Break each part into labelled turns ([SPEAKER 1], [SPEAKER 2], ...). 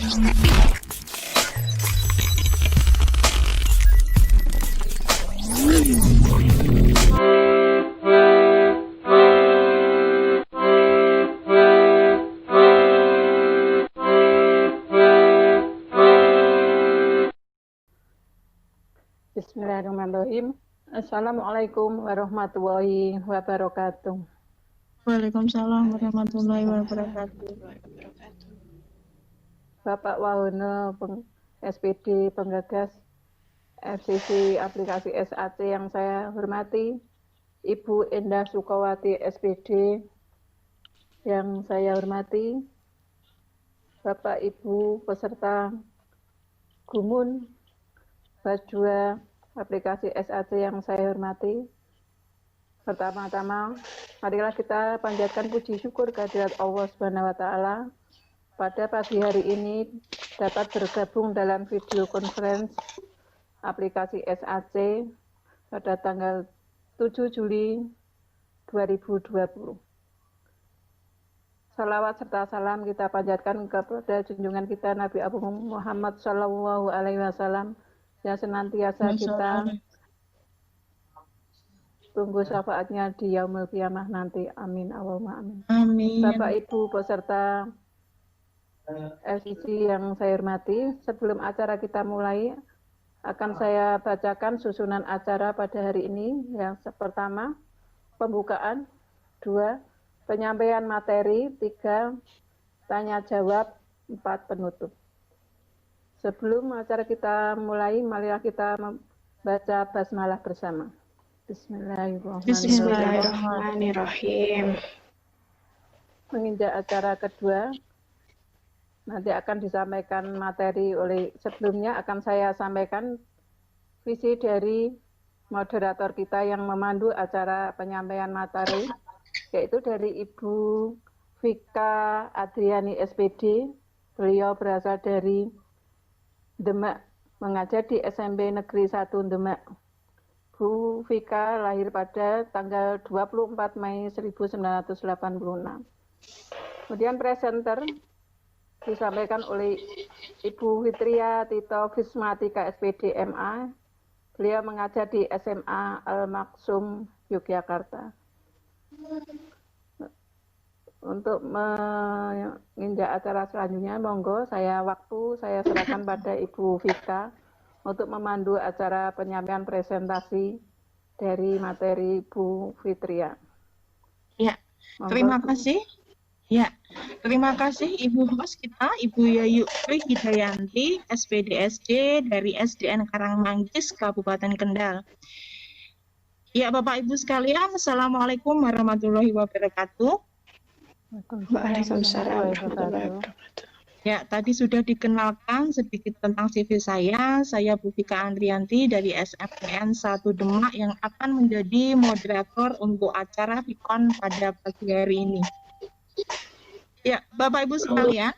[SPEAKER 1] Bismillahirrahmanirrahim. Assalamualaikum warahmatullahi wabarakatuh.
[SPEAKER 2] Waalaikumsalam warahmatullahi wabarakatuh.
[SPEAKER 1] Bapak Wahono, SPD penggagas FCC aplikasi SAC yang saya hormati, Ibu Endah Sukawati SPD yang saya hormati, Bapak Ibu peserta Gumun Basdua aplikasi SAC yang saya hormati. Pertama-tama, marilah kita panjatkan puji syukur kehadirat Allah Subhanahu wa Ta'ala pada pagi hari ini dapat bergabung dalam video conference aplikasi SAC pada tanggal 7 Juli 2020. Salawat serta salam kita panjatkan kepada junjungan kita Nabi Abu Muhammad Sallallahu Alaihi Wasallam yang senantiasa kita tunggu syafaatnya di yaumul qiyamah nanti. Amin. Allahumma amin.
[SPEAKER 2] Amin.
[SPEAKER 1] Bapak Ibu peserta FCC yang saya hormati, sebelum acara kita mulai, akan saya bacakan susunan acara pada hari ini. Yang pertama, pembukaan. 2, penyampaian materi. 3, tanya jawab. 4, penutup. Sebelum acara kita mulai, marilah kita membaca basmalah bersama.
[SPEAKER 3] Bismillahirrahmanirrahim.
[SPEAKER 1] Menginjak acara kedua, nanti akan disampaikan materi sebelumnya akan saya sampaikan visi dari moderator kita yang memandu acara penyampaian materi, yaitu dari Ibu Vika Adriani SPD. Beliau berasal dari Demak, mengajar di SMP Negeri 1 Demak. Bu Vika lahir pada tanggal 24 Mei 1986. Kemudian presenter disampaikan oleh Ibu Fitria Tito Fismatika SPD MA. Beliau mengajar di SMA Al-Maksum, Yogyakarta. Untuk menginjak acara selanjutnya, monggo saya serahkan pada Ibu Vika untuk memandu acara penyampaian presentasi dari materi Bu Fitria.
[SPEAKER 2] Ya,
[SPEAKER 1] Monggo,
[SPEAKER 2] terima kasih. Ya, terima kasih Ibu host kita, Ibu Yayu Hidayanti, SPDSD dari SDN Karangmanggis, Kabupaten Kendal. Ya, Bapak Ibu sekalian, Assalamualaikum warahmatullahi wabarakatuh.
[SPEAKER 3] Waalaikumsalam warahmatullahi wabarakatuh.
[SPEAKER 2] Ya, tadi sudah dikenalkan sedikit tentang CV saya. Saya Bu Vika Andrianti dari SMPN 1 Demak yang akan menjadi moderator untuk acara Vikon pada pagi hari ini. Ya, Bapak Ibu sekalian,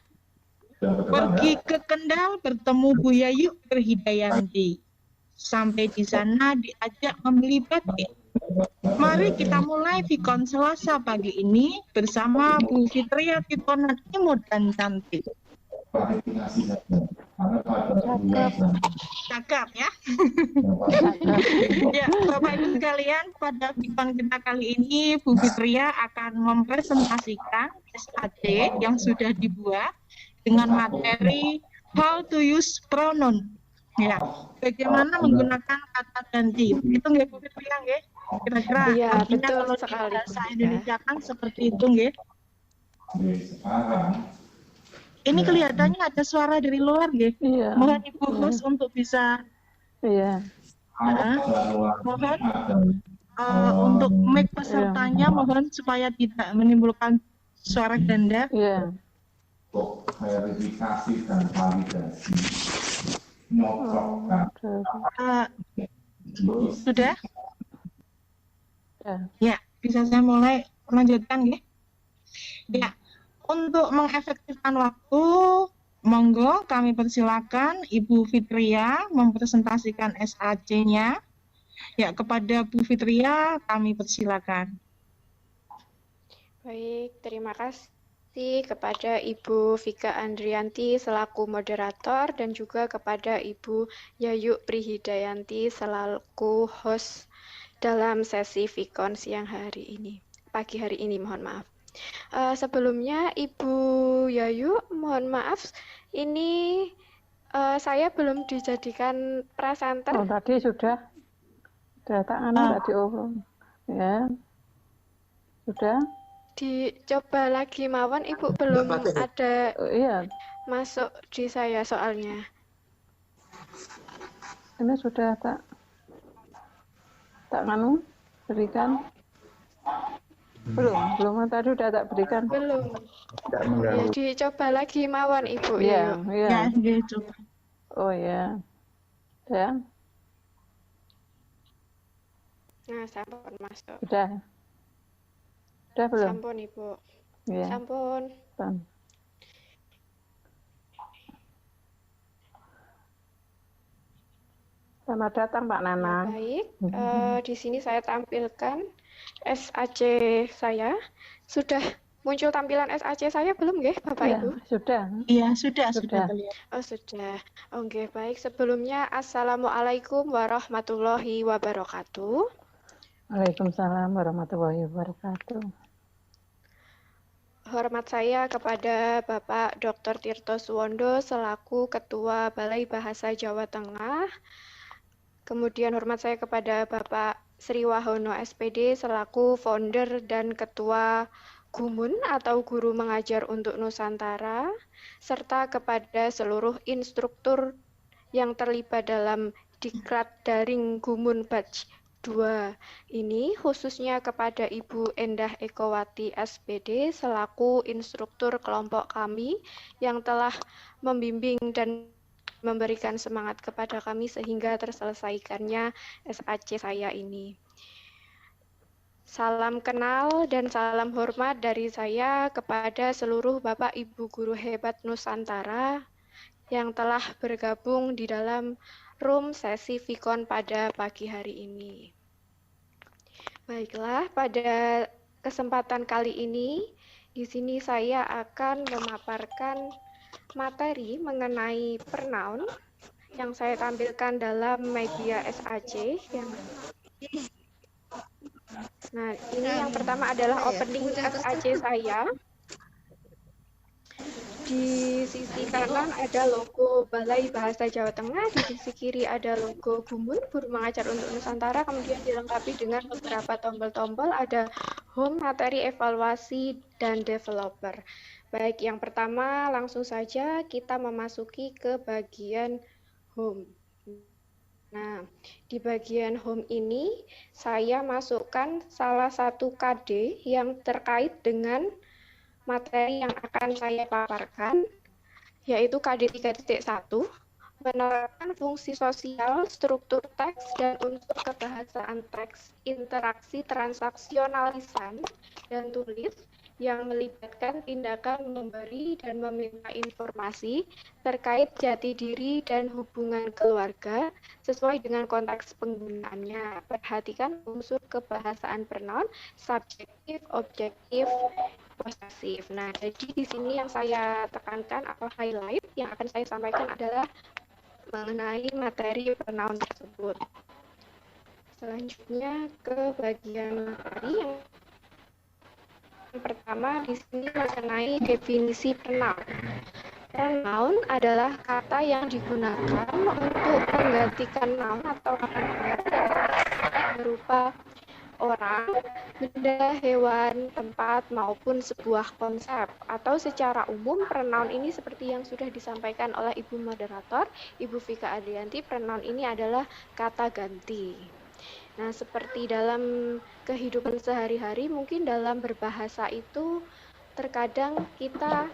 [SPEAKER 2] pergi ke Kendal bertemu Bu Yayu Hidayanti. Sampai di sana diajak membeli batik. Mari kita mulai Vikon Selasa pagi ini bersama Bu Fitria Titonan imut dan cantik. Cakep ya. Ya, Bapak Ibu sekalian, pada Vikon kita kali ini Bu Fitria akan mempresentasikan SAC yang sudah dibuat dengan materi how to use pronoun. Ya, bagaimana menggunakan kata ganti. Itu nggak Bu Fitria nggih? Kira-kira
[SPEAKER 3] Iya,
[SPEAKER 2] artinya
[SPEAKER 3] betul
[SPEAKER 2] kalau di
[SPEAKER 3] sekali.
[SPEAKER 2] bahasa Indonesia kan seperti itu nggih. Ini kelihatannya ada suara dari luar nggih.
[SPEAKER 1] Iya.
[SPEAKER 2] Mohon Ibu host untuk bisa
[SPEAKER 1] Iya.
[SPEAKER 2] mohon untuk mic pesertanya mohon supaya tidak menimbulkan suara ganda.
[SPEAKER 1] Iya.
[SPEAKER 4] Untuk verifikasi dan validasi nyocokkan
[SPEAKER 2] Sudah?
[SPEAKER 1] Ya.
[SPEAKER 2] Ya, bisa saya mulai melanjutkan ya. Ya, untuk mengefektifkan waktu, monggo kami persilakan Ibu Fitria mempresentasikan SAC-nya. Ya, kepada Bu Fitria kami persilakan.
[SPEAKER 3] Baik, terima kasih kasih kepada Ibu Vika Andrianti selaku moderator dan juga kepada Ibu Yayu Prihidayanti selaku host dalam sesi Vikon siang hari ini, pagi hari ini, mohon maaf. Sebelumnya Ibu Yayu, mohon maaf, ini saya belum dijadikan presenter.
[SPEAKER 1] Oh, tadi sudah tadi ya. Sudah.
[SPEAKER 3] Dicoba lagi mawon, Ibu belum ada
[SPEAKER 1] Iya,
[SPEAKER 3] masuk di saya soalnya.
[SPEAKER 1] ini sudah tak berikan. Belum tadi sudah tak berikan.
[SPEAKER 3] Belum. Ya, dicoba lagi mawon, Ibu.
[SPEAKER 1] Iya,
[SPEAKER 2] Ya,
[SPEAKER 3] ya.
[SPEAKER 2] coba.
[SPEAKER 1] Oh ya. Ya,
[SPEAKER 3] Nah, sampun masuk.
[SPEAKER 1] sudah belum?
[SPEAKER 3] Sampun, Ibu.
[SPEAKER 1] Iya.
[SPEAKER 3] Sampun.
[SPEAKER 1] Selamat datang Pak Nanang.
[SPEAKER 3] Baik, di sini saya tampilkan SAC saya. Sudah muncul tampilan SAC saya belum nggih, Bapak
[SPEAKER 1] Iya,
[SPEAKER 3] Ibu?
[SPEAKER 1] sudah.
[SPEAKER 2] Iya, sudah terlihat.
[SPEAKER 3] Oh, sudah. Oke, baik. Sebelumnya Assalamualaikum warahmatullahi wabarakatuh.
[SPEAKER 1] Waalaikumsalam warahmatullahi wabarakatuh.
[SPEAKER 3] Hormat saya kepada Bapak Dr. Tirto Suwondo selaku Ketua Balai Bahasa Jawa Tengah. Kemudian hormat saya kepada Bapak Sri Wahono SPD selaku founder dan Ketua Gumun atau Guru Mengajar untuk Nusantara, serta kepada seluruh instruktur yang terlibat dalam Diklat Daring Gumun Batch 2 ini, khususnya kepada Ibu Endah Ekowati SPD selaku instruktur kelompok kami yang telah membimbing dan memberikan semangat kepada kami sehingga terselesaikannya SAC saya ini. Salam kenal dan salam hormat dari saya kepada seluruh Bapak Ibu Guru Hebat Nusantara yang telah bergabung di dalam room sesi Vikon pada pagi hari ini. Baiklah, pada kesempatan kali ini, di sini saya akan memaparkan materi mengenai pronoun yang saya tampilkan dalam media SAC. Nah, ini yang pertama adalah opening SAC saya. Di sisi kanan ada logo Balai Bahasa Jawa Tengah, di sisi kiri ada logo Gumun, Guru Mengajar untuk Nusantara, kemudian dilengkapi dengan beberapa tombol-tombol, ada home, materi, evaluasi, dan developer. Baik, yang pertama langsung saja kita memasuki ke bagian home. Nah, di bagian home ini saya masukkan salah satu KD yang terkait dengan materi yang akan saya paparkan, yaitu KD 3.1, menerapkan fungsi sosial, struktur teks, dan unsur kebahasaan teks, interaksi transaksional lisan dan tulis yang melibatkan tindakan memberi dan meminta informasi terkait jati diri dan hubungan keluarga sesuai dengan konteks penggunaannya. Perhatikan unsur kebahasaan pronoun, subjektif, objektif, posesif. Nah, jadi di sini yang saya tekankan atau highlight yang akan saya sampaikan adalah mengenai materi pronoun tersebut. Selanjutnya ke bagian materi yang pertama di sini mengenai definisi pronoun. Pronoun adalah kata yang digunakan untuk menggantikan noun atau kata berupa orang, benda, hewan, tempat, maupun sebuah konsep. Atau secara umum, pronoun ini seperti yang sudah disampaikan oleh Ibu Moderator, Ibu Vika Andrianti, pronoun ini adalah kata ganti. Nah, seperti dalam kehidupan sehari-hari, mungkin dalam berbahasa itu terkadang kita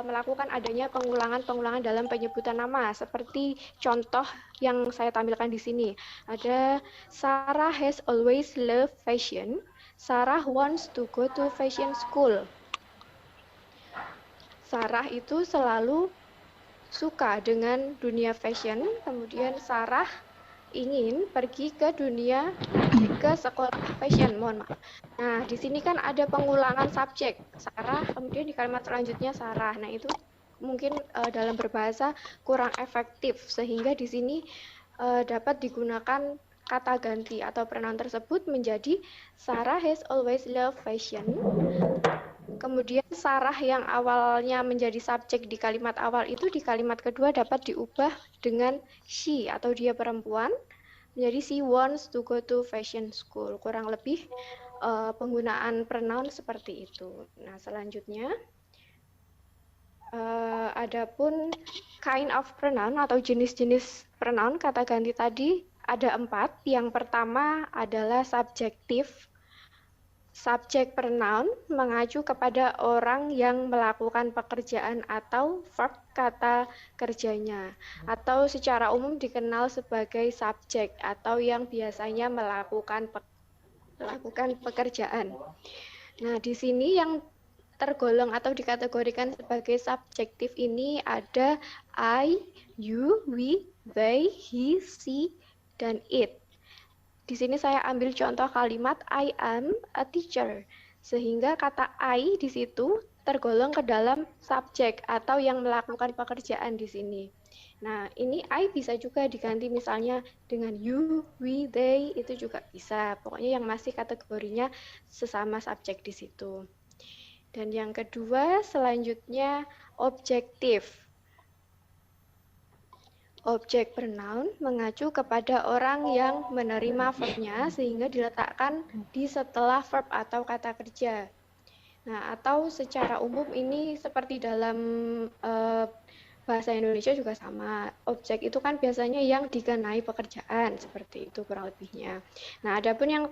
[SPEAKER 3] melakukan adanya pengulangan-pengulangan dalam penyebutan nama, seperti contoh yang saya tampilkan di sini. Ada Sarah has always loved fashion. Sarah wants to go to fashion school. Sarah itu selalu suka dengan dunia fashion. Kemudian Sarah ingin pergi ke dunia, ke sekolah fashion, mohon maaf. Nah, di sini kan ada pengulangan subjek, Sarah, kemudian di kalimat selanjutnya Sarah. Nah, itu mungkin dalam berbahasa kurang efektif, sehingga di sini dapat digunakan kata ganti atau pronoun tersebut menjadi Sarah has always loved fashion. Kemudian Sarah yang awalnya menjadi subjek di kalimat awal itu di kalimat kedua dapat diubah dengan she atau dia perempuan menjadi she wants to go to fashion school. Kurang lebih penggunaan pronoun seperti itu. Nah, selanjutnya adapun kind of pronoun atau jenis-jenis pronoun kata ganti tadi ada 4. Yang pertama adalah subjektif. Subjek pronoun mengacu kepada orang yang melakukan pekerjaan atau verb kata kerjanya, atau secara umum dikenal sebagai subjek atau yang biasanya melakukan pekerjaan. Nah, di sini yang tergolong atau dikategorikan sebagai subjektif ini ada I, you, we, they, he, she, dan it. Di sini saya ambil contoh kalimat I am a teacher, sehingga kata I di situ tergolong ke dalam subjek atau yang melakukan pekerjaan di sini. Nah, ini I bisa juga diganti misalnya dengan you, we, they, itu juga bisa. Pokoknya yang masih kategorinya sesama subjek di situ. Dan yang kedua, selanjutnya objektif. Objek pronoun mengacu kepada orang yang menerima verbnya sehingga diletakkan di setelah verb atau kata kerja. Nah, atau secara umum ini seperti dalam bahasa Indonesia juga sama. Objek itu kan biasanya yang dikenai pekerjaan, seperti itu kurang lebihnya. Nah, adapun yang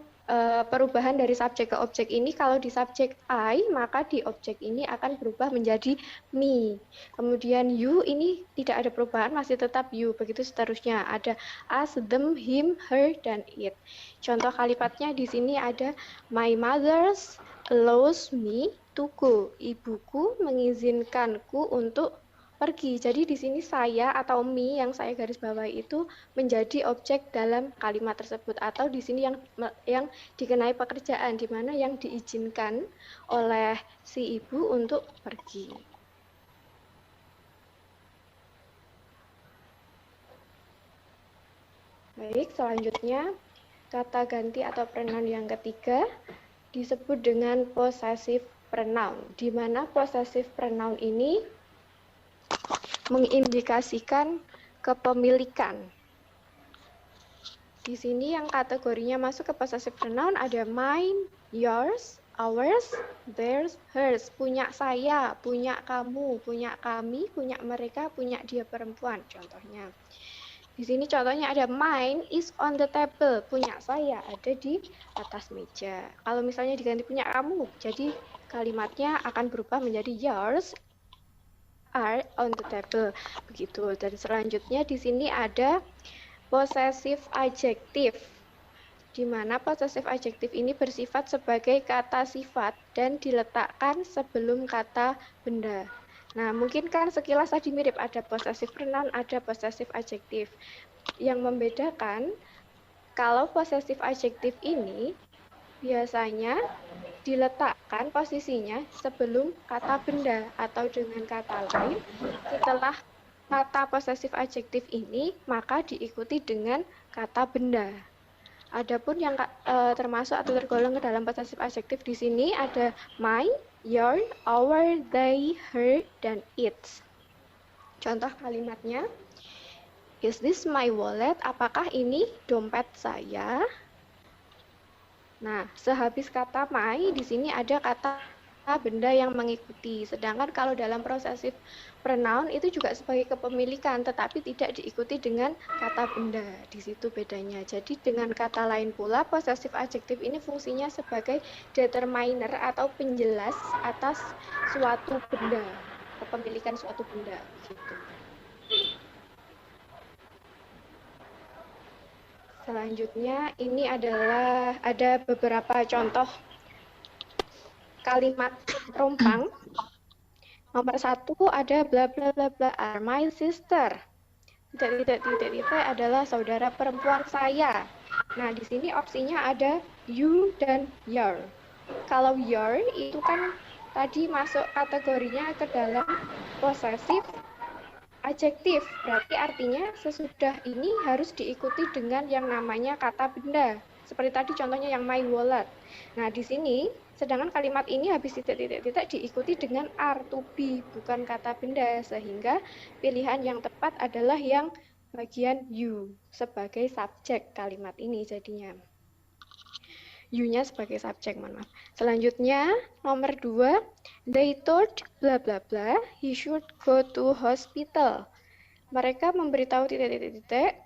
[SPEAKER 3] perubahan dari subjek ke objek ini, kalau di subjek I, maka di objek ini akan berubah menjadi me. Kemudian you ini tidak ada perubahan, masih tetap you. Begitu seterusnya, ada us, them, him, her, dan it. Contoh kalimatnya di sini ada my mother allows me to go. Ibuku mengizinkanku untuk pergi. Jadi di sini saya atau me yang saya garis bawahi itu menjadi objek dalam kalimat tersebut, atau di sini yang dikenai pekerjaan, di mana yang diizinkan oleh si ibu untuk pergi. Baik, selanjutnya kata ganti atau pronoun yang ketiga disebut dengan possessive pronoun, di mana possessive pronoun ini mengindikasikan kepemilikan. Di sini yang kategorinya masuk ke possessive pronoun ada mine, yours, ours, theirs, hers. Punya saya, punya kamu, punya kami, punya mereka, punya dia perempuan. Contohnya. Di sini contohnya ada mine is on the table. Punya saya ada di atas meja. Kalau misalnya diganti punya kamu, jadi kalimatnya akan berubah menjadi yours are on the table, begitu. Dan selanjutnya di sini ada possessive adjective, di mana possessive adjective ini bersifat sebagai kata sifat dan diletakkan sebelum kata benda. Nah, mungkin kan sekilas tadi mirip, ada possessive pronoun, ada possessive adjective. Yang membedakan, kalau possessive adjective ini biasanya diletakkan posisinya sebelum kata benda, atau dengan kata lain setelah kata possessive adjective ini maka diikuti dengan kata benda. Adapun yang termasuk atau tergolong ke dalam possessive adjective di sini ada my, your, our, they, her, dan its. Contoh kalimatnya, is this my wallet? Apakah ini dompet saya? Nah, sehabis kata my, di sini ada kata benda yang mengikuti. Sedangkan kalau dalam possessive pronoun itu juga sebagai kepemilikan, tetapi tidak diikuti dengan kata benda. Di situ bedanya. Jadi dengan kata lain pula, possessive adjective ini fungsinya sebagai determiner atau penjelas atas suatu benda, kepemilikan suatu benda. Gitu. Selanjutnya ini adalah ada beberapa contoh kalimat rompang. Nomor 1 ada bla bla bla bla are my sister. titik adalah saudara perempuan saya. Nah, di sini opsinya ada you dan your. Kalau your itu kan tadi masuk kategorinya ke dalam possessive adjektif, berarti artinya sesudah ini harus diikuti dengan yang namanya kata benda. Seperti tadi contohnya yang my wallet. Nah, di sini sedangkan kalimat ini habis titik-titik diikuti dengan are to be, bukan kata benda, sehingga pilihan yang tepat adalah yang bagian you sebagai subjek kalimat ini jadinya. You-nya sebagai subjek, mohon maaf. Selanjutnya, nomor 2, they told bla bla bla, he should go to hospital. Mereka memberitahu titik-titik,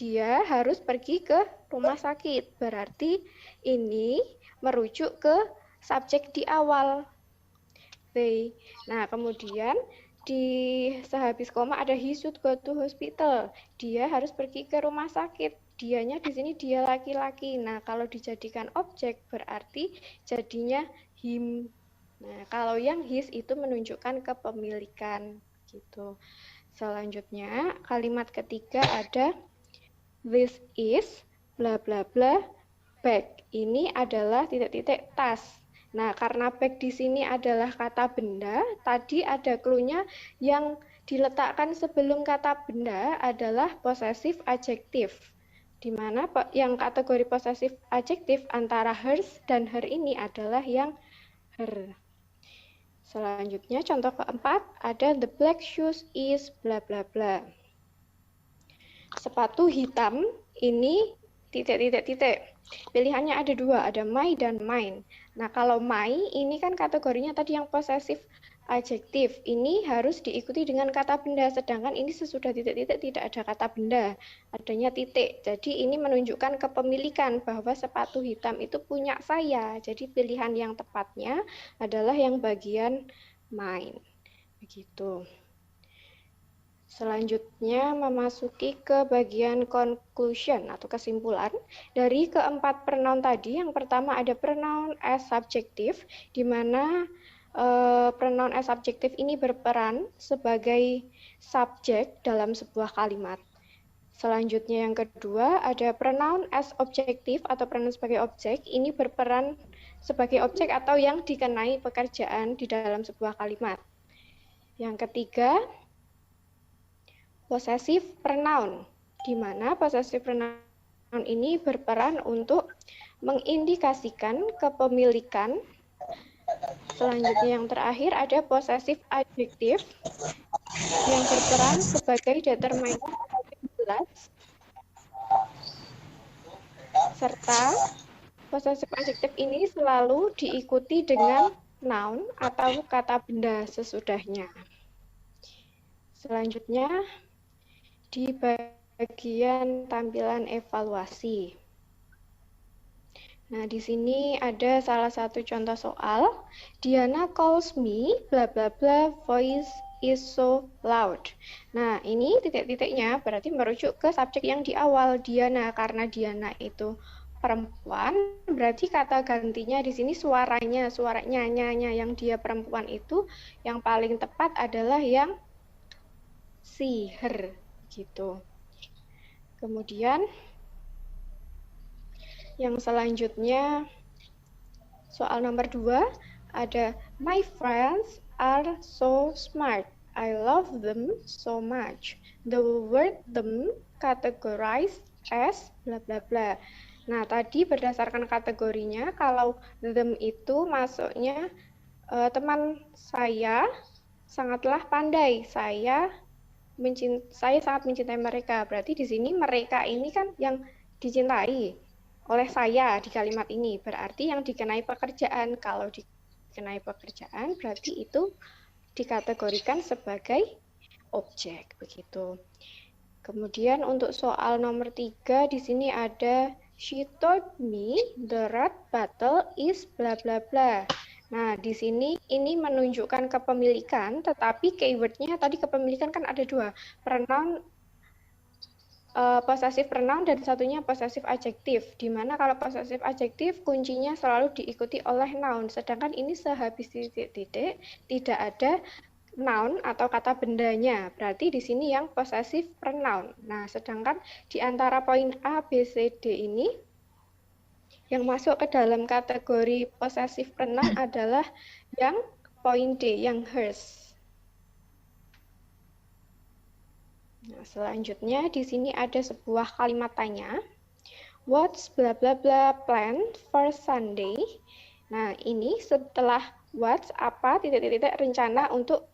[SPEAKER 3] dia harus pergi ke rumah sakit. Berarti ini merujuk ke subjek di awal. They. Nah, kemudian di sehabis koma ada he should go to hospital. Dia harus pergi ke rumah sakit. Dianya di sini dia laki-laki. Nah, kalau dijadikan objek berarti jadinya him. Nah, kalau yang his itu menunjukkan kepemilikan gitu. Selanjutnya, kalimat ketiga ada this is bla bla bla bag. Ini adalah titik-titik tas. Nah, karena bag di sini adalah kata benda, tadi ada clue-nya yang diletakkan sebelum kata benda adalah possessive adjective. Di mana yang kategori possessive adjective antara hers dan her ini adalah yang her. Selanjutnya, contoh keempat, ada the black shoes is bla bla bla. Sepatu hitam ini titik-titik-titik. Pilihannya ada dua, ada my dan mine. Nah, kalau my ini kan kategorinya tadi yang possessive adjektif. Ini harus diikuti dengan kata benda, sedangkan ini sesudah titik-titik tidak ada kata benda, adanya titik. Jadi ini menunjukkan kepemilikan bahwa sepatu hitam itu punya saya. Jadi pilihan yang tepatnya adalah yang bagian mine. Begitu. Selanjutnya memasuki ke bagian conclusion atau kesimpulan. Dari keempat pronoun tadi, yang pertama ada pronoun as subjective, di mana pronoun as subjective ini berperan sebagai subjek dalam sebuah kalimat. Selanjutnya yang kedua ada pronoun as objective atau pronoun sebagai objek, ini berperan sebagai objek atau yang dikenai pekerjaan di dalam sebuah kalimat. Yang ketiga, possessive pronoun, di mana possessive pronoun ini berperan untuk mengindikasikan kepemilikan. Selanjutnya yang terakhir ada possessive adjective yang berperan sebagai determiner jelas, serta possessive adjective ini selalu diikuti dengan noun atau kata benda sesudahnya. Selanjutnya di bagian tampilan evaluasi. Nah, di sini ada salah satu contoh soal. Diana calls me, bla bla bla, voice is so loud. Nah, ini titik-titiknya berarti merujuk ke subjek yang di awal, Diana. Karena Diana itu perempuan, berarti kata gantinya di sini suaranya, nyanya yang dia perempuan itu yang paling tepat adalah yang she, her, gitu. Kemudian yang selanjutnya soal nomor 2 ada my friends are so smart. I love them so much. The word them categorized as bla bla bla. Nah, tadi berdasarkan kategorinya kalau them itu masuknya teman saya sangatlah pandai. Saya sangat mencintai mereka. Berarti di sini mereka ini kan yang dicintai oleh saya di kalimat ini. Berarti yang dikenai pekerjaan. Kalau dikenai pekerjaan berarti itu dikategorikan sebagai objek, begitu. Kemudian untuk soal nomor 3 di sini ada she told me the red bottle is bla bla bla. Nah, di sini ini menunjukkan kepemilikan, tetapi keywordnya tadi kepemilikan kan ada dua, pronoun possessive pronoun dan satunya possessive adjective, di mana kalau possessive adjective kuncinya selalu diikuti oleh noun, sedangkan ini sehabis titik-titik tidak ada noun atau kata bendanya. Berarti di sini yang possessive pronoun. Nah, sedangkan di antara poin A, B, C, D ini yang masuk ke dalam kategori possessive pronoun adalah yang poin D, yang hers. Nah, selanjutnya di sini ada sebuah kalimat tanya. What's bla bla bla planned for Sunday? Nah, ini setelah what's apa titik-titik rencana untuk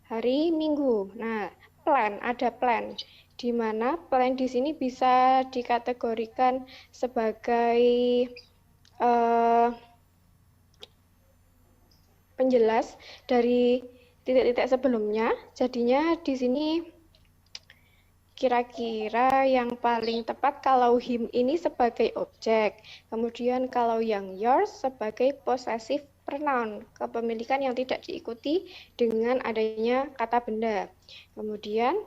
[SPEAKER 3] hari Minggu. Nah, plan, ada plan. Di mana plan di sini bisa dikategorikan sebagai penjelas dari titik-titik sebelumnya. Jadinya di sini kira-kira yang paling tepat kalau him ini sebagai objek, kemudian kalau yang yours sebagai possessive pronoun, kepemilikan yang tidak diikuti dengan adanya kata benda. Kemudian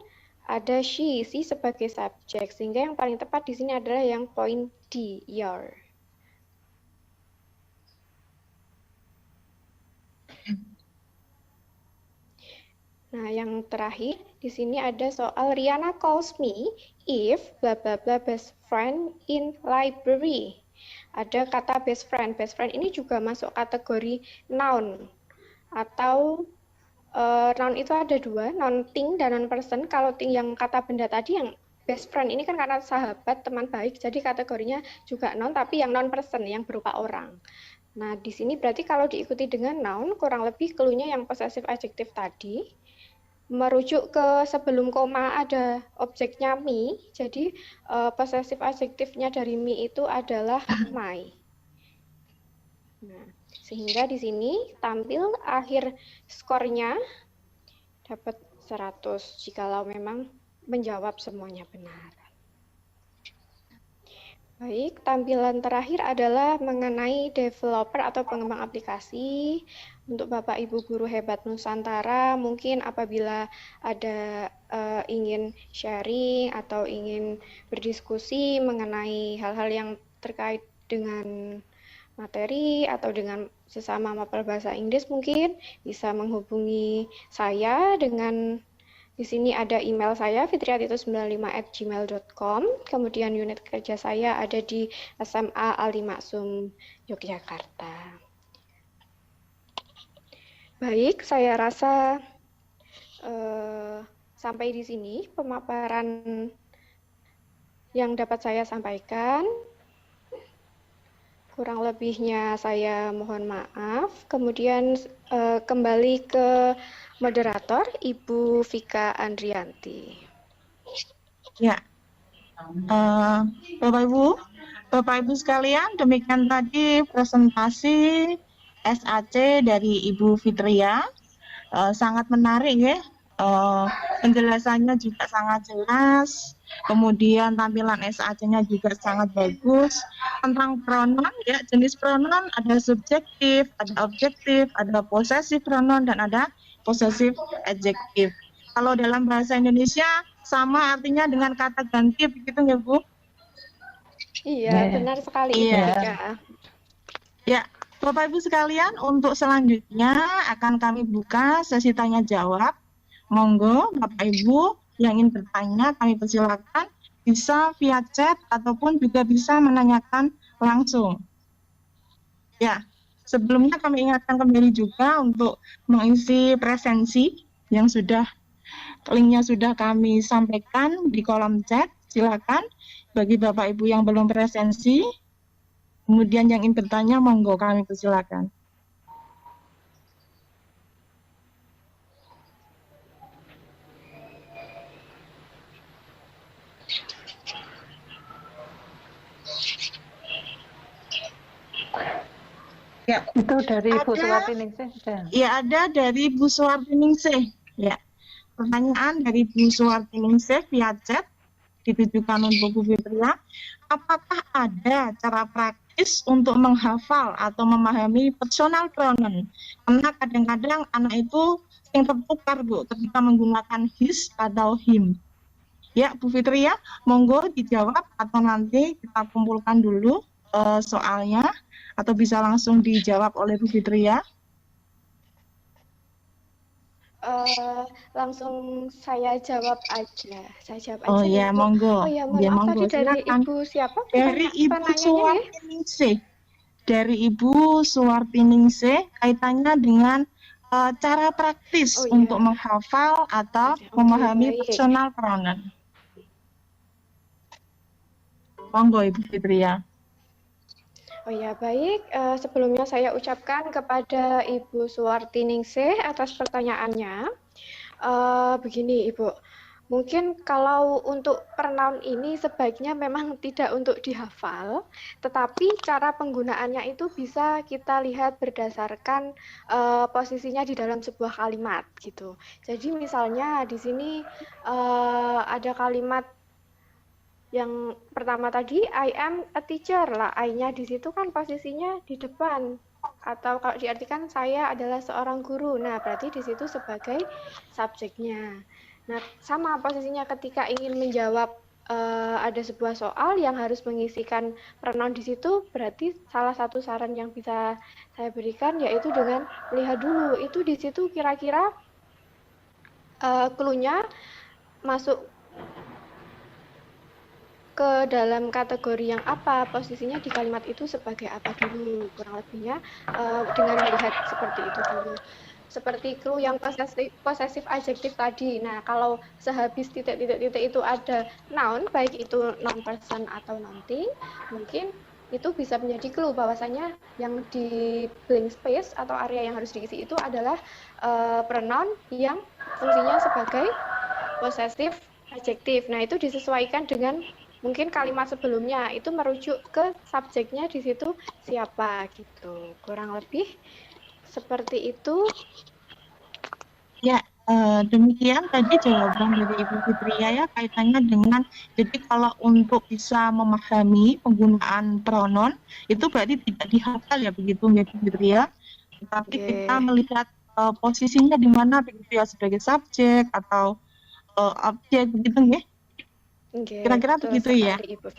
[SPEAKER 3] ada she sebagai subjek, sehingga yang paling tepat di sini adalah yang poin D, your. Nah, yang terakhir di sini ada soal Riana calls me if bla bla bla best friend in library. Ada kata best friend. Best friend ini juga masuk kategori noun. Atau noun itu ada dua, noun thing dan noun person. Kalau thing yang kata benda tadi, yang best friend ini kan karena sahabat, teman baik, jadi kategorinya juga noun, tapi yang non person, yang berupa orang. Nah, di sini berarti kalau diikuti dengan noun, kurang lebih clue-nya yang possessive adjective tadi. Merujuk ke sebelum koma ada objeknya me, jadi possessive adjektifnya dari me itu adalah my. Nah, sehingga di sini tampil akhir skornya dapat 100 jikalau memang menjawab semuanya benar. Baik, tampilan terakhir adalah mengenai developer atau pengembang aplikasi. Untuk Bapak Ibu Guru Hebat Nusantara, mungkin apabila ada ingin sharing atau ingin berdiskusi mengenai hal-hal yang terkait dengan materi atau dengan sesama mapel bahasa Inggris, mungkin bisa menghubungi saya dengan di sini ada email saya fitriatitus95@gmail.com. Kemudian unit kerja saya ada di SMA Ali Maksum Yogyakarta. Baik, saya rasa sampai di sini pemaparan yang dapat saya sampaikan. Kurang lebihnya saya mohon maaf. Kemudian kembali ke moderator, Ibu Vika Andrianti.
[SPEAKER 2] Ya, Bapak Ibu sekalian, demikian tadi presentasi SAC dari Ibu Fitria. Sangat menarik ya. Penjelasannya juga sangat jelas. Kemudian tampilan SAC-nya juga sangat bagus. Tentang pronoun ya, jenis pronoun ada subjektif, ada objektif, ada possessive pronoun dan ada possessive adjective. Kalau dalam bahasa Indonesia sama artinya dengan kata ganti begitu ya Bu?
[SPEAKER 3] Iya, benar sekali.
[SPEAKER 2] Iya. Ya, Bapak Ibu sekalian, untuk selanjutnya akan kami buka sesi tanya jawab. Monggo Bapak Ibu yang ingin bertanya kami persilakan bisa via chat ataupun juga bisa menanyakan langsung. Ya, sebelumnya kami ingatkan kembali juga untuk mengisi presensi yang sudah linknya sudah kami sampaikan di kolom chat. Silakan bagi Bapak Ibu yang belum presensi, kemudian yang ingin bertanya, monggo kami persilakan. Ya,
[SPEAKER 1] itu dari Bu Suwartiningsih.
[SPEAKER 2] Ya, ada dari Bu Suwartiningsih. Ya, pertanyaan dari Bu Suwartiningsih via chat ditujukan untuk Bu Fitria. Apakah ada cara praktis untuk menghafal atau memahami personal pronoun? Karena kadang-kadang anak itu yang tertukar Bu ketika menggunakan his atau him. Ya, Bu Fitria, monggo dijawab atau nanti kita kumpulkan dulu soalnya atau bisa langsung dijawab oleh Bu Fitria.
[SPEAKER 3] Langsung saya jawab aja. Saya jawab
[SPEAKER 2] Oh
[SPEAKER 3] aja ya,
[SPEAKER 2] ya,
[SPEAKER 3] Bu.
[SPEAKER 2] monggo.
[SPEAKER 3] Oh ya, mohon
[SPEAKER 2] Ya,
[SPEAKER 3] maaf
[SPEAKER 2] monggo.
[SPEAKER 3] tadi dari
[SPEAKER 2] Silakan.
[SPEAKER 3] Ibu siapa
[SPEAKER 2] Dari Ibu
[SPEAKER 3] penanyanya ya?
[SPEAKER 2] Suwartiningsih. Dari Ibu Suwartiningsih, kaitannya dengan cara praktis
[SPEAKER 3] Oh
[SPEAKER 2] untuk
[SPEAKER 3] ya,
[SPEAKER 2] menghafal atau
[SPEAKER 3] oke
[SPEAKER 2] memahami
[SPEAKER 3] baik.
[SPEAKER 2] personal pronoun. Monggo, Ibu Fitria.
[SPEAKER 3] Oh ya, baik. Sebelumnya saya ucapkan kepada Ibu Suwartiningsih atas pertanyaannya. Begini, Ibu. Mungkin kalau untuk pronoun ini sebaiknya memang tidak untuk dihafal, tetapi cara penggunaannya itu bisa kita lihat berdasarkan posisinya di dalam sebuah kalimat gitu. Jadi misalnya di sini ada kalimat yang pertama tadi, I am a teacher lah, I-nya di situ kan posisinya di depan. Atau kalau diartikan saya adalah seorang guru. Nah, berarti di situ sebagai subjeknya. Nah, sama posisinya ketika ingin menjawab ada sebuah soal yang harus mengisikan pronoun di situ, berarti salah satu saran yang bisa saya berikan yaitu dengan melihat dulu itu di situ kira-kira clue-nya masuk ke dalam kategori yang apa, posisinya di kalimat itu sebagai apa dulu, kurang lebihnya dengan melihat seperti itu dulu. Seperti clue yang possessive adjective tadi. Nah, kalau sehabis titik-titik itu ada noun, baik itu noun person atau noun thing, mungkin itu bisa menjadi clue bahwasanya yang di blank space atau area yang harus diisi itu adalah pronoun yang fungsinya sebagai possessive adjective. Nah, itu disesuaikan dengan mungkin kalimat sebelumnya itu merujuk ke subjeknya di situ siapa gitu. Kurang lebih seperti itu.
[SPEAKER 2] Ya, demikian tadi jawaban dari Ibu Fitria ya, kaitannya dengan, jadi kalau untuk bisa memahami penggunaan pronoun, itu berarti tidak dihafal ya, begitu Ibu Fitria, tetapi kita melihat posisinya di mana begitu ya, sebagai subjek atau objek begitu ya. Kira-kira begitu ya.
[SPEAKER 3] Ibu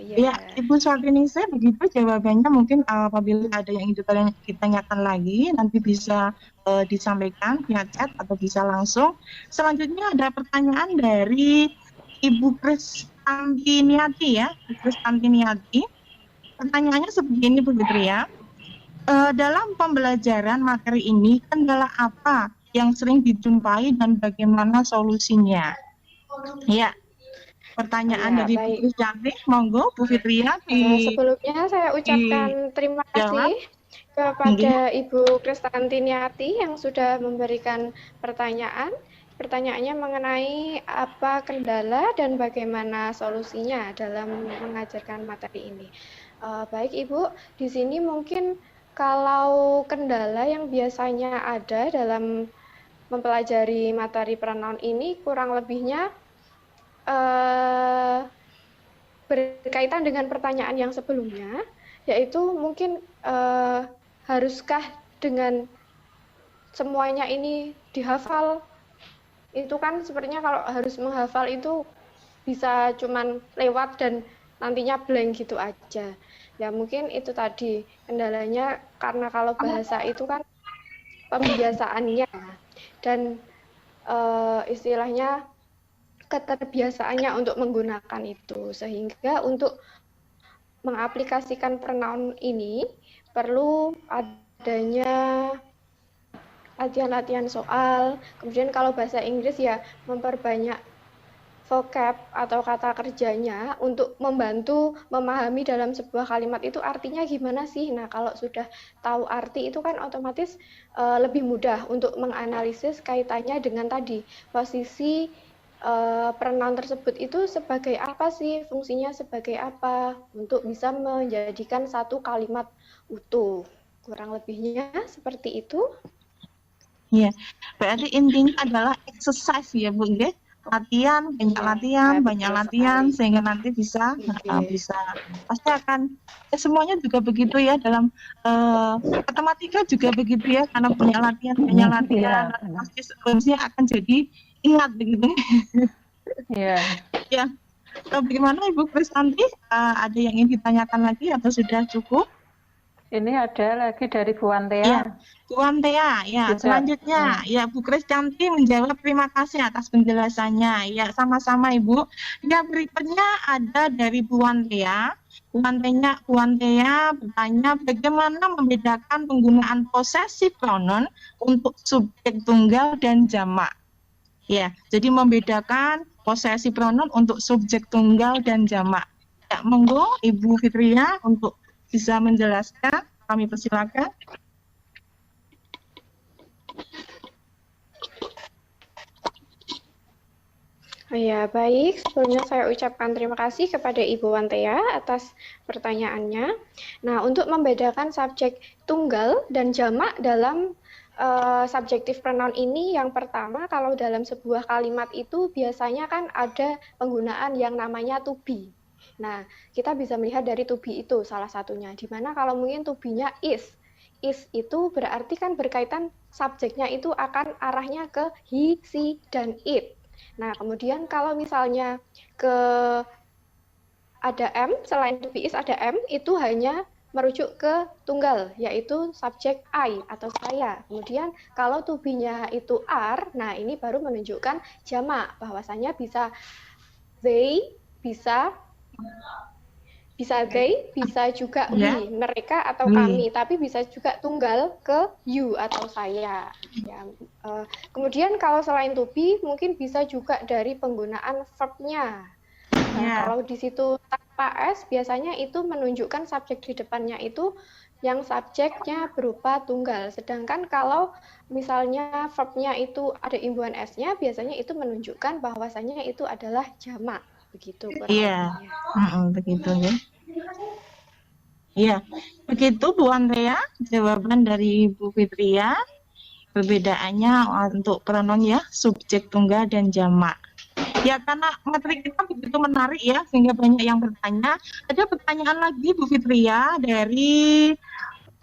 [SPEAKER 2] Ya, Ibu Suwartiningsih, begitu jawabannya. Mungkin apabila ada yang ingin ditanyakan lagi, nanti bisa disampaikan via chat atau bisa langsung. Selanjutnya ada pertanyaan dari Ibu Kristantiniati ya, Kristantiniati. Pertanyaannya seperti ini, Bu Fitria. Dalam pembelajaran materi ini, kendala apa yang sering dijumpai dan bagaimana solusinya? Ya. Pertanyaan dari Bu Kristianti, monggo Bu Fitria.
[SPEAKER 3] Sebelumnya saya ucapkan terima kasih kepada Ibu Kristantiniati yang sudah memberikan pertanyaan. Pertanyaannya mengenai apa kendala dan bagaimana solusinya dalam mengajarkan materi ini. Baik Ibu, di sini mungkin kalau kendala yang biasanya ada dalam mempelajari materi pronoun ini kurang lebihnya berkaitan dengan pertanyaan yang sebelumnya, yaitu mungkin haruskah dengan semuanya ini dihafal? Itu kan sepertinya kalau harus menghafal itu bisa cuman lewat dan nantinya blank gitu aja. Ya mungkin itu tadi kendalanya, karena kalau bahasa itu kan pembiasaannya dan istilahnya keterbiasaannya untuk menggunakan itu, sehingga untuk mengaplikasikan pronoun ini perlu adanya latihan-latihan soal. Kemudian kalau bahasa Inggris ya memperbanyak vocab atau kata kerjanya untuk membantu memahami dalam sebuah kalimat itu artinya gimana sih. Nah, kalau sudah tahu arti itu kan otomatis lebih mudah untuk menganalisis kaitannya dengan tadi posisi pronoun tersebut itu sebagai apa sih, fungsinya sebagai apa, untuk bisa menjadikan satu kalimat utuh. Kurang lebihnya seperti itu.
[SPEAKER 2] Iya, berarti intinya adalah exercise ya Bu, ya? Latihan, banyak latihan, sehingga nanti bisa pasti akan semuanya juga begitu ya, dalam matematika juga begitu ya, karena banyak latihan pasti akan jadi ingat begitu. Ya, bagaimana Ibu Kristanti, ada yang ingin ditanyakan lagi atau sudah cukup?
[SPEAKER 1] Ini ada lagi dari Bu Antea.
[SPEAKER 2] Ya, Bu Antea, ya.
[SPEAKER 1] Juga.
[SPEAKER 2] Selanjutnya, ya Bu Krisyanti menjawab terima kasih atas penjelasannya. Ya, sama-sama Ibu. Ya, berikutnya ada dari Bu Antea. Bu Antea bertanya bagaimana membedakan penggunaan possessive pronoun untuk subjek tunggal dan jamak. Ya, jadi membedakan possessive pronoun untuk subjek tunggal dan jamak. Ya, monggo Ibu Fitria untuk bisa menjelaskan, kami persilakan.
[SPEAKER 3] Ya, baik. Sebelumnya saya ucapkan terima kasih kepada Ibu Wantea atas pertanyaannya. Nah, untuk membedakan subjek tunggal dan jamak dalam subjective pronoun ini, yang pertama, kalau dalam sebuah kalimat itu biasanya kan ada penggunaan yang namanya to be. Nah, kita bisa melihat dari to be itu salah satunya, di mana kalau mungkin to be-nya is itu berarti kan berkaitan subjeknya itu akan arahnya ke he, she, dan it. Nah, kemudian kalau misalnya ada M, selain to be is ada M, itu hanya merujuk ke tunggal, yaitu subjek I atau saya. Kemudian kalau to be-nya itu are, nah ini baru menunjukkan jamak, bahwasanya bisa they, bisa they, bisa juga we, mereka atau kami, tapi bisa juga tunggal ke you atau saya. Ya, kemudian kalau selain to be, mungkin bisa juga dari penggunaan verb-nya. Kalau di situ tanpa S, biasanya itu menunjukkan subjek di depannya itu yang subjeknya berupa tunggal. Sedangkan kalau misalnya verb-nya itu ada imbuhan S-nya, biasanya itu menunjukkan bahwasanya itu adalah jamak. Begitu.
[SPEAKER 2] Iya, begitu ya. Iya, begitu Bu Antea, jawaban dari Bu Fitria. Perbedaannya untuk pronoun ya, subjek tunggal dan jamak. Ya, karena materi kita begitu menarik ya, sehingga banyak yang bertanya. Ada pertanyaan lagi Bu Fitria dari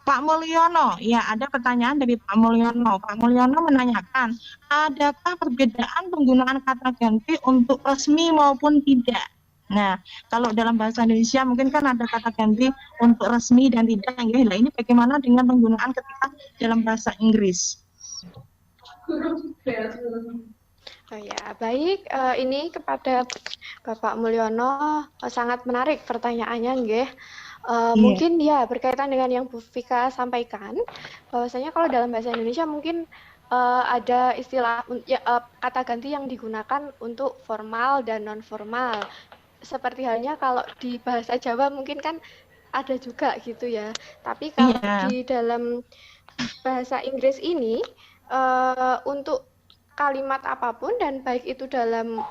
[SPEAKER 2] Pak Mulyono. Ya, ada pertanyaan dari Pak Mulyono. Pak Mulyono menanyakan, adakah perbedaan penggunaan kata ganti untuk resmi maupun tidak? Nah, kalau dalam bahasa Indonesia mungkin kan ada kata ganti untuk resmi dan tidak. Nah, ini bagaimana dengan penggunaan ketika dalam bahasa Inggris?
[SPEAKER 3] Oh ya, baik. Ini kepada Bapak Mulyono, sangat menarik pertanyaannya, nggih. Mungkin ya berkaitan dengan yang Bu Vika sampaikan, bahwasanya kalau dalam bahasa Indonesia mungkin ada istilah kata ganti yang digunakan untuk formal dan non formal. Seperti halnya kalau di bahasa Jawa mungkin kan ada juga gitu ya. Tapi kalau di dalam bahasa Inggris ini untuk kalimat apapun dan baik itu dalam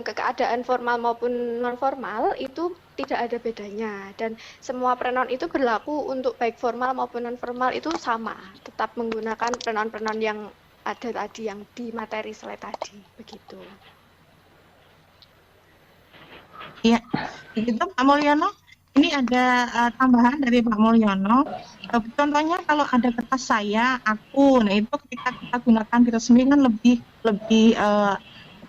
[SPEAKER 3] keadaan formal maupun non formal itu tidak ada bedanya, dan semua pronoun itu berlaku untuk baik formal maupun non formal itu sama, tetap menggunakan pronoun-pronoun yang ada tadi yang di materi slide tadi, begitu.
[SPEAKER 2] Iya, begitu Pak Mulyono. Ini ada tambahan dari Pak Mulyono. Contohnya kalau ada kata saya, aku, nah itu ketika kita gunakan di resmi kan lebih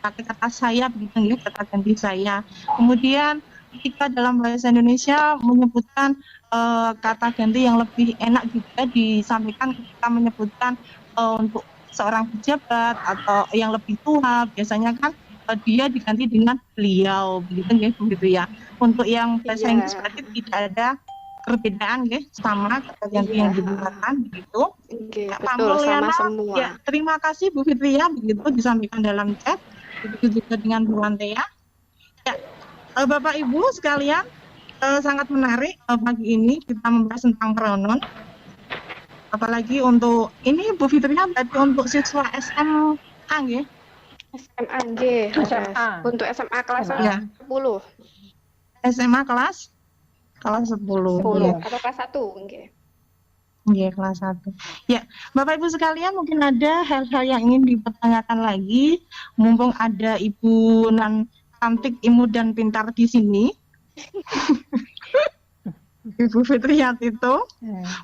[SPEAKER 2] pakai kata saya begitu ya, kata ganti saya. Kemudian ketika dalam bahasa Indonesia menyebutkan kata ganti yang lebih enak juga disampaikan ketika menyebutkan untuk seorang pejabat atau yang lebih tua, biasanya kan dia diganti dengan beliau begitu ya. Untuk yang bahasa Inggris berarti tidak ada perbedaan ya, sama kata ganti yang digunakan begitu.
[SPEAKER 3] Ya, betul, sama semua.
[SPEAKER 2] Ya, terima kasih Bu Fitria, begitu disampaikan dalam chat. Begitu juga dengan Bu Antea. Ya, Bapak Ibu sekalian, sangat menarik pagi ini kita membahas tentang pronoun. Apalagi untuk ini Bu Fitria berarti untuk siswa SMA ya.
[SPEAKER 3] SMA nggih, untuk SMA kelas 10.
[SPEAKER 2] SMA kelas 10.
[SPEAKER 3] Atau kelas 1 nggih.
[SPEAKER 2] Iya, kelas 1. Ya, Bapak Ibu sekalian, mungkin ada hal-hal yang ingin dipertanyakan lagi, mumpung ada Ibu Nan cantik, imut dan pintar di sini. Ibu Fitriati itu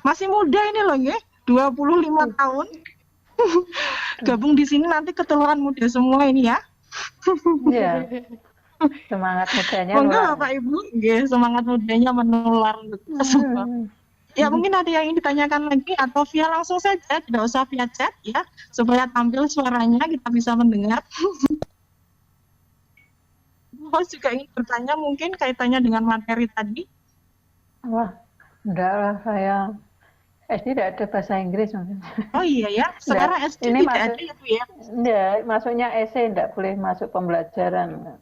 [SPEAKER 2] masih muda ini loh ya, 25 tahun. Gabung di sini nanti ketularan muda semua ini ya.
[SPEAKER 1] Iya. Semangat mudanya
[SPEAKER 2] Monggo
[SPEAKER 1] nular.
[SPEAKER 2] Bapak Ibu, nggih, semangat mudanya menular kita semua. Ya mungkin ada yang ingin ditanyakan lagi atau via langsung saja, tidak usah via chat ya, supaya tampil suaranya kita bisa mendengar. Host juga ingin bertanya mungkin kaitannya dengan materi tadi.
[SPEAKER 1] Wah, enggak lah, saya SD tidak ada bahasa Inggris mungkin.
[SPEAKER 2] Oh iya ya, sekarang
[SPEAKER 1] Enggak,
[SPEAKER 2] SD
[SPEAKER 1] ini
[SPEAKER 2] tidak
[SPEAKER 1] masuk,
[SPEAKER 2] ada ya Bu ya?
[SPEAKER 1] enggak, masuknya essay enggak boleh masuk pembelajaran.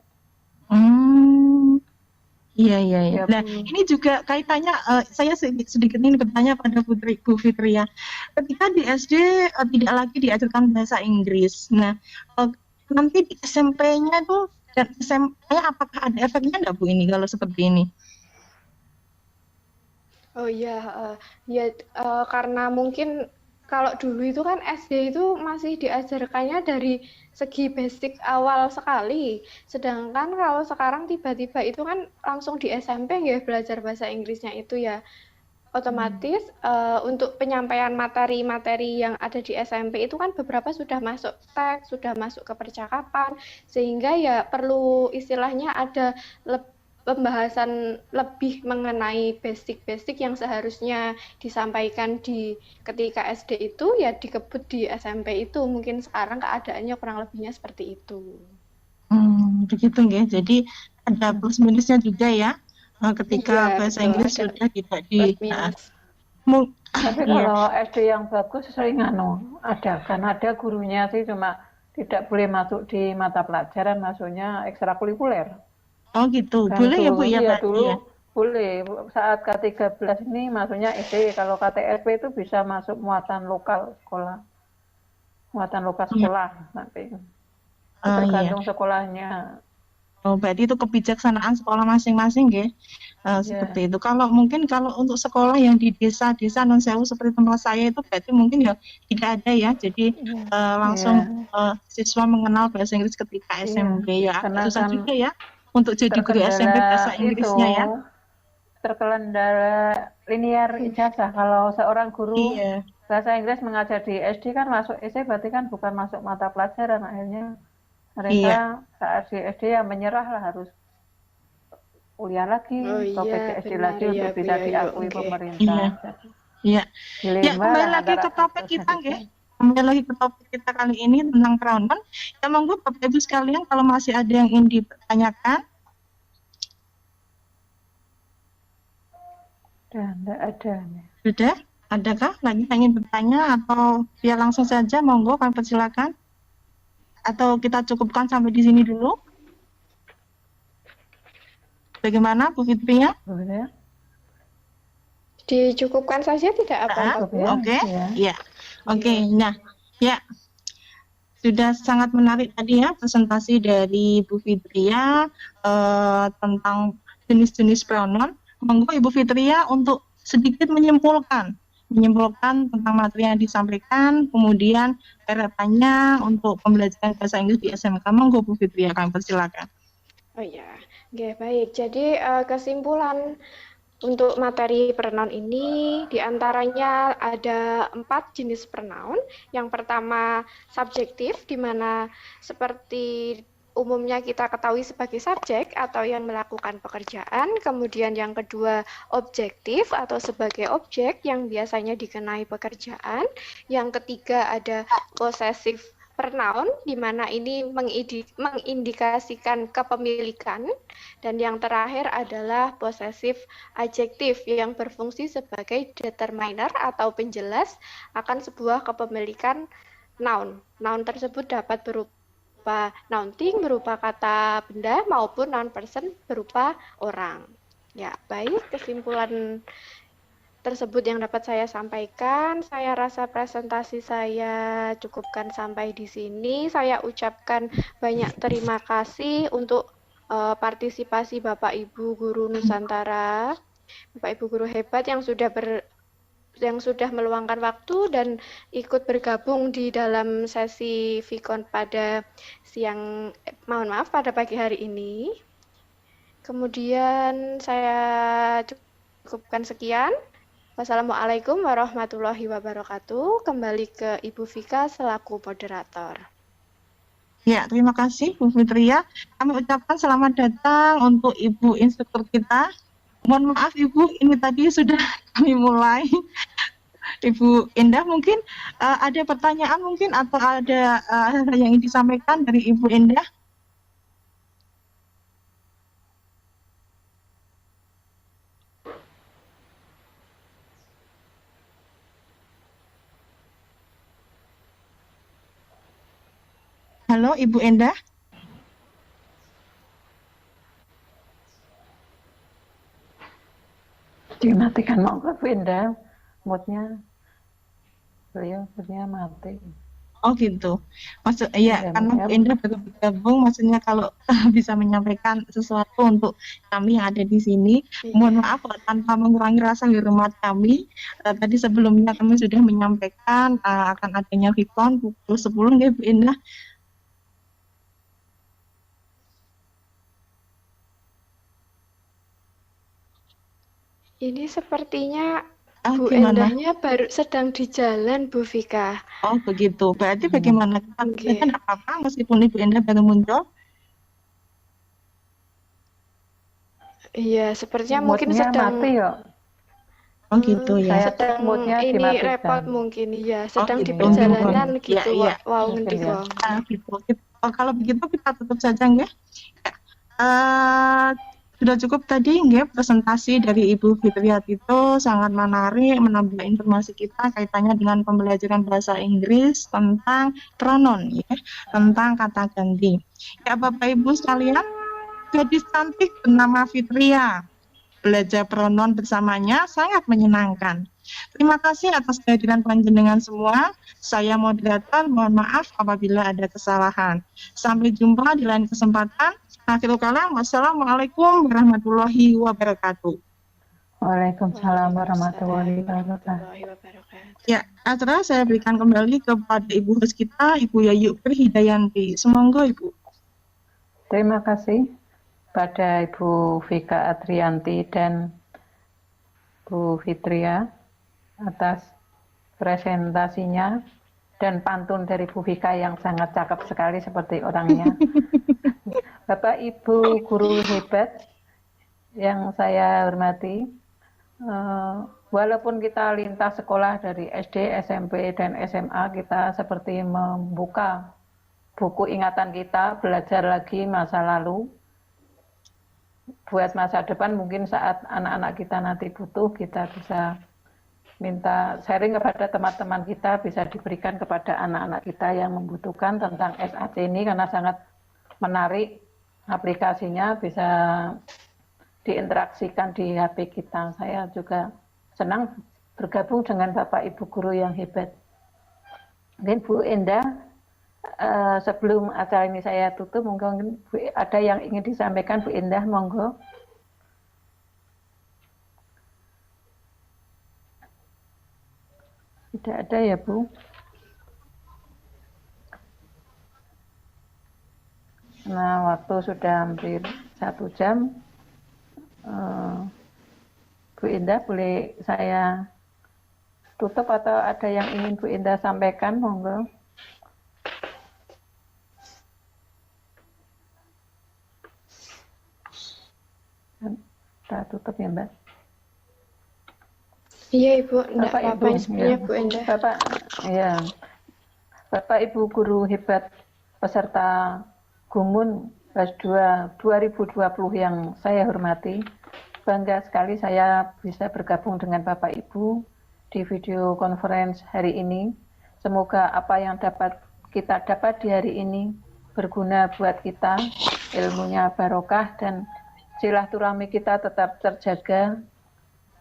[SPEAKER 2] Iya iya iya.
[SPEAKER 1] Ya,
[SPEAKER 2] Nah ini juga kaitannya saya sedikit ingin bertanya pada Bu Fitria. Ketika di SD tidak lagi diajarkan bahasa Inggris. Nah nanti di SMP-nya tuh dan SMA-nya apakah ada efeknya enggak Bu ini kalau seperti ini?
[SPEAKER 3] Oh iya, ya karena mungkin kalau dulu itu kan SD itu masih diajarkannya dari segi basic awal sekali. Sedangkan kalau sekarang tiba-tiba itu kan langsung di SMP ya belajar bahasa Inggrisnya itu ya. Otomatis untuk penyampaian materi-materi yang ada di SMP itu kan beberapa sudah masuk teks, sudah masuk ke percakapan, sehingga ya perlu istilahnya ada pembahasan lebih mengenai basic-basic yang seharusnya disampaikan di ketika SD itu ya dikebut di SMP itu. Mungkin sekarang keadaannya kurang lebihnya seperti itu.
[SPEAKER 2] Begitu nggih. Jadi ada plus minusnya juga ya. Ketika
[SPEAKER 3] Iya,
[SPEAKER 2] bahasa
[SPEAKER 3] betul,
[SPEAKER 2] Inggris
[SPEAKER 3] ada
[SPEAKER 2] sudah tidak
[SPEAKER 3] plus
[SPEAKER 2] di
[SPEAKER 3] minus.
[SPEAKER 1] tapi
[SPEAKER 2] iya.
[SPEAKER 1] kalau SD yang bagus sering ada kan ada gurunya sih, cuma tidak boleh masuk di mata pelajaran, masuknya ekstrakurikuler.
[SPEAKER 2] Oh gitu.
[SPEAKER 1] Kan
[SPEAKER 2] Boleh ya Bu
[SPEAKER 1] dulu,
[SPEAKER 2] ya
[SPEAKER 1] iya
[SPEAKER 2] Pak? Iya.
[SPEAKER 1] dulu boleh. Saat K13 ini masuknya SD, kalau KTSP itu bisa masuk muatan lokal sekolah
[SPEAKER 2] Iya.
[SPEAKER 1] nanti.
[SPEAKER 2] Iya.
[SPEAKER 1] Tergantung sekolahnya.
[SPEAKER 2] Oh, berarti itu kebijaksanaan sekolah masing-masing ya. Seperti itu. Kalau mungkin kalau untuk sekolah yang di desa-desa non sewu seperti tempat saya itu berarti mungkin ya tidak ada ya. Jadi langsung siswa mengenal bahasa Inggris ketika SMP ya. Agak
[SPEAKER 1] Karena
[SPEAKER 2] susah
[SPEAKER 1] kan
[SPEAKER 2] juga ya untuk jadi guru SMP bahasa Inggrisnya ya.
[SPEAKER 1] terkendala linear ijazah. Kalau seorang guru
[SPEAKER 2] Iya.
[SPEAKER 1] bahasa Inggris mengajar di SD kan masuk SD berarti kan bukan masuk mata pelajaran, akhirnya mereka
[SPEAKER 2] Iya.
[SPEAKER 1] saat di SD ya menyerah lah, harus kuliah lagi atau PGSD
[SPEAKER 3] benar
[SPEAKER 1] lagi
[SPEAKER 3] ya,
[SPEAKER 1] untuk
[SPEAKER 3] Bu
[SPEAKER 1] bisa
[SPEAKER 3] ya,
[SPEAKER 1] diakui
[SPEAKER 3] oke.
[SPEAKER 1] pemerintah.
[SPEAKER 2] Iya. Ya,
[SPEAKER 1] Dilema
[SPEAKER 2] kembali
[SPEAKER 1] lah
[SPEAKER 2] lagi
[SPEAKER 1] antara
[SPEAKER 2] ke topik
[SPEAKER 1] satu
[SPEAKER 2] kita
[SPEAKER 1] dan
[SPEAKER 2] nggih. Kembali lagi ke topik kita kali ini tentang Crown-On. Ya monggo Bapak Ibu sekalian kalau masih ada yang ingin dipertanyakan.
[SPEAKER 1] Tidak ada.
[SPEAKER 2] Sudah? Adakah lagi yang ingin bertanya atau ya langsung saja monggo kami persilakan. Atau kita cukupkan sampai di sini dulu? Bagaimana Bu Fitria?
[SPEAKER 1] Boleh.
[SPEAKER 3] Dicukupkan saja tidak apa-apa, Bu.
[SPEAKER 2] Oke.
[SPEAKER 1] Ya.
[SPEAKER 2] Ya. Oke. Nah, ya. Sudah sangat menarik tadi ya presentasi dari Bu Fitria tentang jenis-jenis pronoun. Monggo Ibu Fitria untuk sedikit menyimpulkan tentang materi yang disampaikan, kemudian harapannya untuk pembelajaran bahasa Inggris di SMK. Monggo Bu Fitria, kami persilakan.
[SPEAKER 3] Oh ya, oke, baik. Jadi kesimpulan untuk materi pronoun ini diantaranya ada 4 jenis pronoun. Yang pertama subjektif, di mana seperti umumnya kita ketahui sebagai subjek atau yang melakukan pekerjaan. Kemudian yang kedua objektif atau sebagai objek yang biasanya dikenai pekerjaan. Yang ketiga ada possessive pronoun, di mana ini mengindikasikan kepemilikan. Dan yang terakhir adalah possessive adjektif yang berfungsi sebagai determiner atau penjelas akan sebuah kepemilikan noun. Noun tersebut dapat berupa noun thing, berupa kata benda, maupun noun person berupa orang. Ya, baik, kesimpulan tersebut yang dapat saya sampaikan. Saya rasa presentasi saya cukupkan sampai di sini. Saya ucapkan banyak terima kasih untuk partisipasi Bapak Ibu Guru Nusantara, Bapak Ibu Guru hebat yang sudah meluangkan waktu dan ikut bergabung di dalam sesi Vicon pada pada pagi hari ini. Kemudian saya cukupkan sekian. Wassalamualaikum warahmatullahi wabarakatuh. Kembali ke Ibu Vika selaku moderator.
[SPEAKER 2] Ya, terima kasih Bu Fitria. Kami ucapkan selamat datang untuk Ibu instruktur kita. Mohon maaf Ibu, ini tadi sudah kami mulai. Ibu Indah mungkin ada pertanyaan mungkin atau ada hal yang ingin disampaikan dari Ibu Indah? Halo Ibu Indah.
[SPEAKER 1] Dimatikan monggo Bu Indah, moodnya beliau mati.
[SPEAKER 2] Oh gitu. Maksud iya
[SPEAKER 1] Ya,
[SPEAKER 2] karena Bu Indah baru bergabung, maksudnya kalau bisa menyampaikan sesuatu untuk kami yang ada di sini. Mohon maaf kalau tanpa mengurangi rasa hormat kami. Tadi sebelumnya kami sudah menyampaikan akan adanya Vicon pukul 10 ya Bu Indah.
[SPEAKER 3] Ini sepertinya Bu
[SPEAKER 2] Gimana?
[SPEAKER 3] Endahnya baru sedang di jalan, Bu Vika.
[SPEAKER 2] Oh begitu. Berarti bagaimana? Kita
[SPEAKER 3] Oke.
[SPEAKER 2] tidak apa-apa meskipun Ibu Indah baru muncul?
[SPEAKER 3] Iya, sepertinya mungkin
[SPEAKER 1] moodnya
[SPEAKER 3] sedang
[SPEAKER 1] mati ya.
[SPEAKER 2] Oh gitu ya.
[SPEAKER 1] Saya
[SPEAKER 3] sedang
[SPEAKER 1] moodnya
[SPEAKER 3] ini
[SPEAKER 1] dimatikan.
[SPEAKER 3] repot mungkin ya, sedang di
[SPEAKER 2] gitu.
[SPEAKER 3] perjalanan
[SPEAKER 2] Iya,
[SPEAKER 3] gitu,
[SPEAKER 2] iya.
[SPEAKER 3] wow
[SPEAKER 1] Mungkin
[SPEAKER 3] ngendi
[SPEAKER 1] ya.
[SPEAKER 3] wong.
[SPEAKER 2] Gitu. Kalau begitu kita tutup saja ya. Sudah cukup tadi ya presentasi dari Ibu Fitria itu sangat menarik, menambah informasi kita kaitannya dengan pembelajaran bahasa Inggris tentang pronoun ya, tentang kata ganti. Ya Bapak Ibu sekalian, gadis cantik bernama Fitria. Belajar pronoun bersamanya sangat menyenangkan. Terima kasih atas kehadiran panjenengan semua. Saya moderator, mohon maaf apabila ada kesalahan. Sampai jumpa di lain kesempatan. Akhirul kalam, wassalamualaikum warahmatullahi wabarakatuh.
[SPEAKER 1] Waalaikumsalam warahmatullahi wabarakatuh.
[SPEAKER 2] Ya, acara saya berikan kembali kepada Ibu host kita, Ibu Yayu Hidayanti. Semoga Ibu.
[SPEAKER 1] Terima kasih pada Ibu Vika Adrianti dan Bu Fitria atas presentasinya dan pantun dari Bu Vika yang sangat cakep sekali seperti orangnya. Bapak Ibu guru hebat yang saya hormati, walaupun kita lintas sekolah dari SD, SMP, dan SMA, kita seperti membuka buku ingatan kita, belajar lagi masa lalu, buat masa depan. Mungkin saat anak-anak kita nanti butuh, kita bisa minta sharing kepada teman-teman kita, bisa diberikan kepada anak-anak kita yang membutuhkan tentang SAC ini, karena sangat menarik. Aplikasinya bisa diinteraksikan di HP kita. Saya juga senang bergabung dengan Bapak Ibu guru yang hebat. Mungkin Bu Indah, sebelum acara ini saya tutup, mungkin ada yang ingin disampaikan Bu Indah, monggo. Tidak ada ya Bu? Nah, waktu sudah hampir 1 jam. Bu Indah, boleh saya tutup atau ada yang ingin Bu Indah sampaikan, monggo. Kita tutup ya Mbak.
[SPEAKER 3] Iya Ibu, enggak
[SPEAKER 1] Bapak
[SPEAKER 3] apa-apa
[SPEAKER 1] Ibu,
[SPEAKER 3] sebenarnya
[SPEAKER 1] ya.
[SPEAKER 3] Bu Endah.
[SPEAKER 1] Bapak Ibu guru hebat peserta Gumun Kelas 2 2020 yang saya hormati, bangga sekali saya bisa bergabung dengan Bapak Ibu di video conference hari ini. Semoga apa yang kita dapat di hari ini berguna buat kita, ilmunya barokah dan silaturahmi kita tetap terjaga,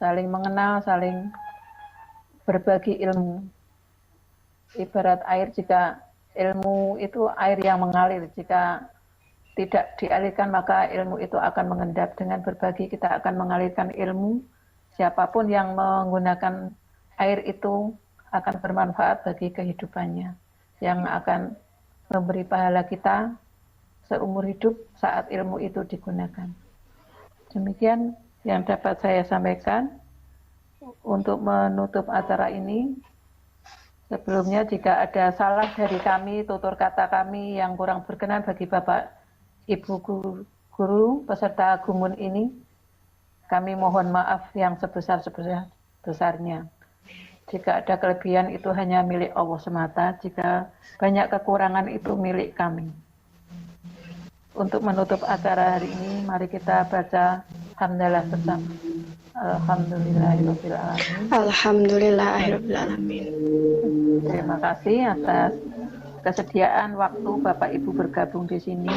[SPEAKER 1] saling mengenal, saling berbagi ilmu. Ibarat air, jika ilmu itu air yang mengalir, jika tidak dialirkan maka ilmu itu akan mengendap. Dengan berbagi kita akan mengalirkan ilmu. Siapapun yang menggunakan air itu akan bermanfaat bagi kehidupannya, yang akan memberi pahala kita seumur hidup saat ilmu itu digunakan. Demikian yang dapat saya sampaikan. Untuk menutup acara ini, Sebelumnya jika ada salah dari kami, tutur kata kami yang kurang berkenan bagi Bapak Ibu guru peserta gumun ini, kami mohon maaf yang sebesar-besarnya. Jika ada kelebihan itu hanya milik Allah semata, jika banyak kekurangan itu milik kami. Untuk menutup acara hari ini, mari kita baca hamdalah bersama. Alhamdulillahirrahmanirrahim.
[SPEAKER 3] Alhamdulillahirrahmanirrahim.
[SPEAKER 1] Terima kasih atas kesediaan waktu Bapak Ibu bergabung di sini.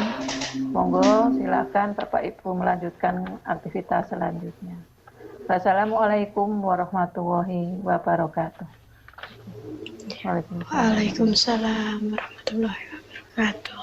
[SPEAKER 1] Monggo silakan Bapak Ibu melanjutkan aktivitas selanjutnya. Wassalamualaikum warahmatullahi wabarakatuh.
[SPEAKER 3] Waalaikumsalam warahmatullahi wabarakatuh.